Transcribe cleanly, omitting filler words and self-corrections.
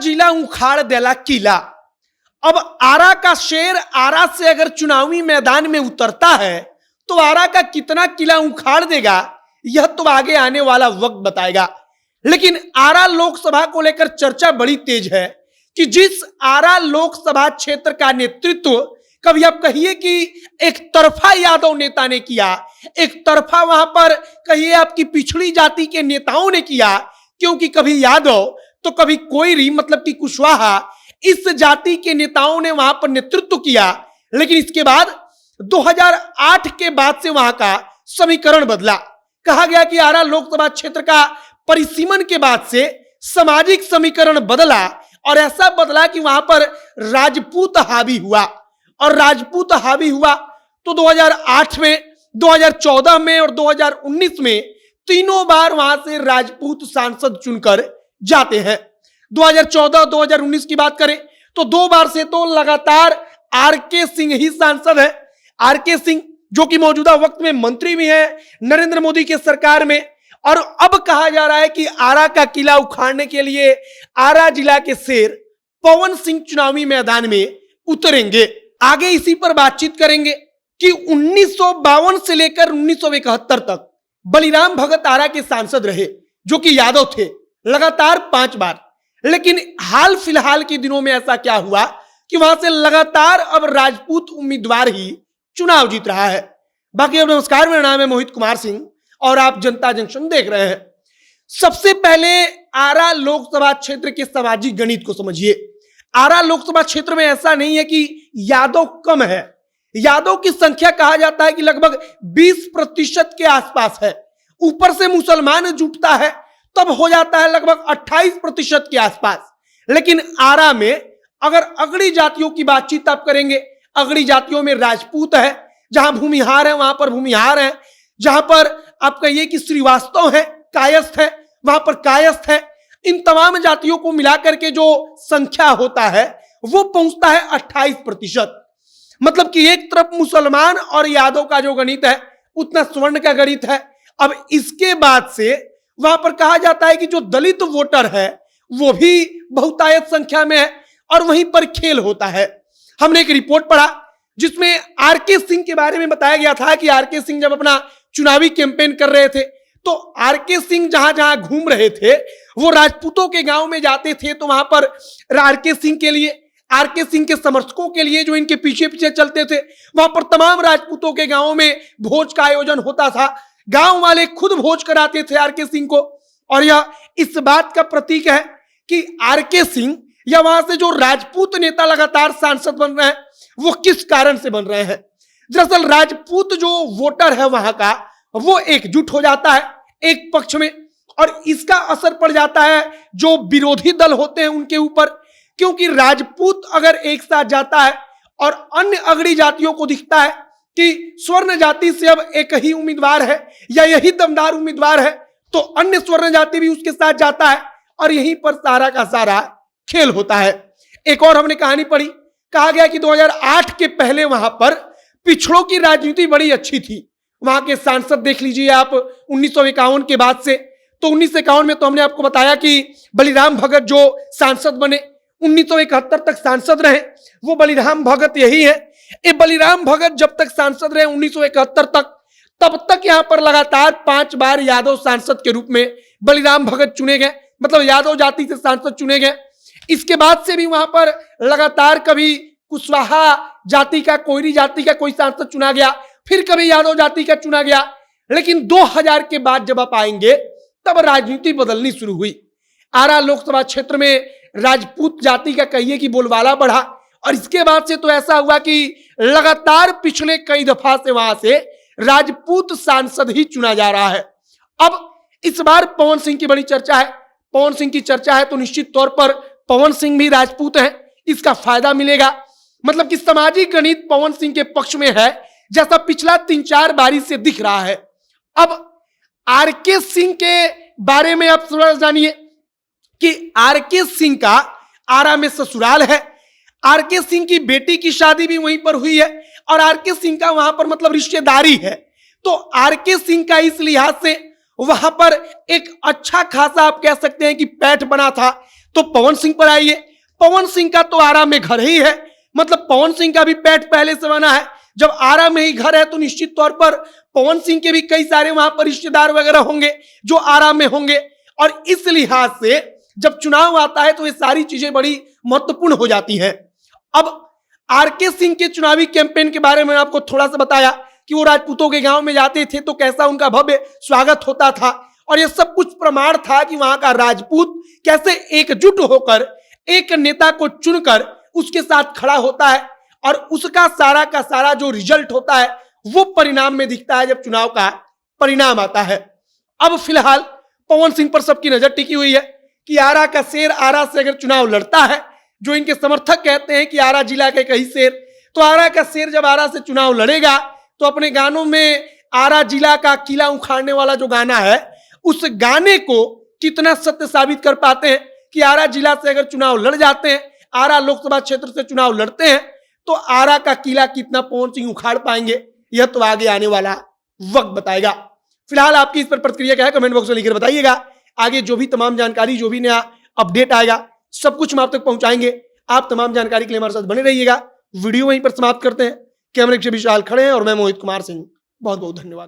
जिला उखाड़ देला किला। अब आरा का शेर आरा से अगर चुनावी मैदान में उतरता है तो आरा का कितना किला उखाड़ देगा यह तो आगे आने वाला वक्त बताएगा। लेकिन आरा लोकसभा को लेकर चर्चा बड़ी तेज है कि जिस आरा लोकसभा क्षेत्र का नेतृत्व कभी आप कहिए कि एक तरफा यादव नेता ने किया, एक तरफा वहां पर कहिए आपकी पिछड़ी जाति के नेताओं ने किया, क्योंकि कभी यादव तो कभी कोयरी मतलब कि कुशवाहा, इस जाति के नेताओं ने वहां पर नेतृत्व किया। लेकिन इसके बाद 2008 के बाद से वहां का समीकरण बदला। कहा गया कि आरा लोकसभा क्षेत्र का परिसीमन के बाद से सामाजिक समीकरण बदला और ऐसा बदला कि वहां पर राजपूत हावी हुआ। और राजपूत हावी हुआ तो 2008 में, 2014 में और 2019 में तीनों बार वहां से राजपूत सांसद चुनकर जाते हैं। 2014 2019 की बात करें तो 2 बार से तो लगातार आरके सिंह ही सांसद है। आरके सिंह जो कि मौजूदा वक्त में मंत्री भी हैं नरेंद्र मोदी के सरकार में। और अब कहा जा रहा है कि आरा का किला उखाड़ने के लिए आरा जिला के शेर पवन सिंह चुनावी मैदान में उतरेंगे। आगे इसी पर बातचीत करेंगे कि 1952 से लेकर 1971 तक बलिराम भगत आरा के सांसद रहे जो कि यादव थे, लगातार 5 बार। लेकिन हाल फिलहाल के दिनों में ऐसा क्या हुआ कि वहां से लगातार अब राजपूत उम्मीदवार ही चुनाव जीत रहा है। बाकी अब नमस्कार, मेरा नाम है मोहित कुमार सिंह और आप जनता जंक्शन देख रहे हैं। सबसे पहले आरा लोकसभा क्षेत्र के सामाजिक गणित को समझिए। आरा लोकसभा क्षेत्र में ऐसा नहीं है कि यादव कम है, यादव की संख्या कहा जाता है कि लगभग 20% के आसपास है। ऊपर से मुसलमान जुटता है तब हो जाता है लगभग 28% के आसपास। लेकिन आरा में अगर अगड़ी जातियों की बातचीत आप करेंगे, अगड़ी जातियों में राजपूत है, जहां भूमिहार है वहां पर भूमिहार है, जहां पर आप कहिए कि श्रीवास्तव है, कायस्थ है, वहां पर कायस्थ है। इन तमाम जातियों को मिलाकर के जो संख्या होता है वो पहुंचता है 28%। मतलब कि एक तरफ मुसलमान और यादव का जो गणित है उतना स्वर्ण का गणित है। अब इसके बाद से वहां पर कहा जाता है कि जो दलित वोटर है वो भी बहुतायत संख्या में है और वहीं पर खेल होता है। हमने एक रिपोर्ट पढ़ा जिसमें आरके सिंह के बारे में बताया गया था कि आरके सिंह जब अपना चुनावी कैंपेन कर रहे थे तो आरके सिंह जहां जहां घूम रहे थे वो राजपूतों के गांव में जाते थे। तो वहां पर आरके सिंह के लिए, आरके सिंह के समर्थकों के लिए जो इनके पीछे पीछे चलते थे, वहां पर तमाम राजपूतों के गांवों में भोज का आयोजन होता था। गांव वाले खुद भोज कराते थे आरके सिंह को। और यह इस बात का प्रतीक है कि आरके सिंह या वहां से जो राजपूत नेता लगातार सांसद बन रहे हैं वो किस कारण से बन रहे हैं। दरअसल राजपूत जो वोटर है वहां का वो एकजुट हो जाता है एक पक्ष में और इसका असर पड़ जाता है जो विरोधी दल होते हैं उनके ऊपर, क्योंकि राजपूत अगर एक साथ जाता है और अन्य अगड़ी जातियों को दिखता है कि स्वर्ण जाति से अब एक ही उम्मीदवार है या यही दमदार उम्मीदवार है तो अन्य स्वर्ण जाति भी उसके साथ जाता है और यहीं पर सारा का सारा खेल होता है। एक और हमने कहानी पढ़ी, कहा गया कि 2008 के पहले वहां पर पिछड़ों की राजनीति बड़ी अच्छी थी। वहां के सांसद देख लीजिए आप 1951 के बाद से। तो 1951 में तो हमने आपको बताया कि बलिराम भगत जो सांसद बने, 1971 तक सांसद रहे, वो बलिराम भगत यही है। ये बलिराम भगत जब तक सांसद रहे 1971 तक, तब तक यहां पर लगातार 5 बार यादव सांसद के रूप में बलिराम भगत चुने गए, मतलब यादव जाति से सांसद चुने गए। इसके बाद से भी वहां पर लगातार कभी कुशवाहा जाति का, कोयरी जाति का कोई सांसद चुना गया, फिर कभी यादव जाति का चुना गया। लेकिन 2000 के बाद जब आप आएंगे तब राजनीति बदलनी शुरू हुई। आरा लोकसभा क्षेत्र में राजपूत जाति का कहिए कि बोलबाला बढ़ा और इसके बाद से तो ऐसा हुआ कि लगातार पिछले कई दफा से वहां से राजपूत सांसद ही चुना जा रहा है। अब इस बार पवन सिंह की बड़ी चर्चा है। पवन सिंह की चर्चा है तो निश्चित तौर पर पवन सिंह भी राजपूत हैं, इसका फायदा मिलेगा। मतलब कि सामाजिक गणित पवन सिंह के पक्ष में है जैसा पिछला 3-4 बारी से दिख रहा है। अब आरके सिंह के बारे में आप थोड़ा जानिए कि आरके सिंह का आरा में ससुराल है। आरके सिंह की बेटी की शादी भी वहीं पर हुई है और आरके सिंह का वहां पर मतलब रिश्तेदारी है। तो आरके सिंह का इस लिहाज से वहां पर एक अच्छा खासा आप कह सकते हैं कि पैठ बना था। तो पवन सिंह पर आइए। पवन सिंह का तो आरा में घर ही है, मतलब पवन सिंह का भी पेट पहले से बना है। जब आरा में ही घर है तो निश्चित तौर पर पवन सिंह के भी कई सारे वहां पर रिश्तेदार वगैरह होंगे जो आरा में होंगे। और इस लिहाज से जब चुनाव आता है तो ये सारी चीजें बड़ी महत्वपूर्ण हो जाती हैं। अब आरके सिंह के चुनावी कैंपेन के बारे में आपको थोड़ा सा बताया कि वो राजपूतों के गांव में जाते थे तो कैसा उनका भव्य स्वागत होता था, और ये सब कुछ प्रमाण था कि वहां का राजपूत कैसे एकजुट होकर एक नेता को चुनकर उसके साथ खड़ा होता है, और उसका सारा का सारा जो रिजल्ट होता है वो परिणाम में दिखता है जब चुनाव का परिणाम आता है। अब फिलहाल पवन सिंह पर सबकी नजर टिकी हुई है कि आरा का शेर आरा से अगर चुनाव लड़ता है, जो इनके समर्थक कहते हैं कि आरा जिला के कई शेर, तो आरा का शेर जब आरा से चुनाव लड़ेगा तो अपने गानों में आरा जिला का किला उखाड़ने वाला जो गाना है उस गाने को कितना सत्य साबित कर पाते हैं कि आरा जिला से अगर चुनाव लड़ जाते हैं, आरा लोकसभा क्षेत्र से चुनाव लड़ते हैं, तो आरा का किला कितना पवन सिंह उखाड़ पाएंगे, यह तो आगे आने वाला वक्त बताएगा। फिलहाल आपकी इस पर प्रतिक्रिया क्या है कमेंट बॉक्स में लिखकर बताइएगा। आगे जो भी तमाम जानकारी, जो भी नया अपडेट आएगा, सब कुछ हम आप तक पहुंचाएंगे। आप तमाम जानकारी के लिए हमारे साथ बने रहिएगा। वीडियो वहीं पर समाप्त करते हैं। कैमरे के विशाल खड़े हैं और मैं मोहित कुमार सिंह। बहुत बहुत धन्यवाद।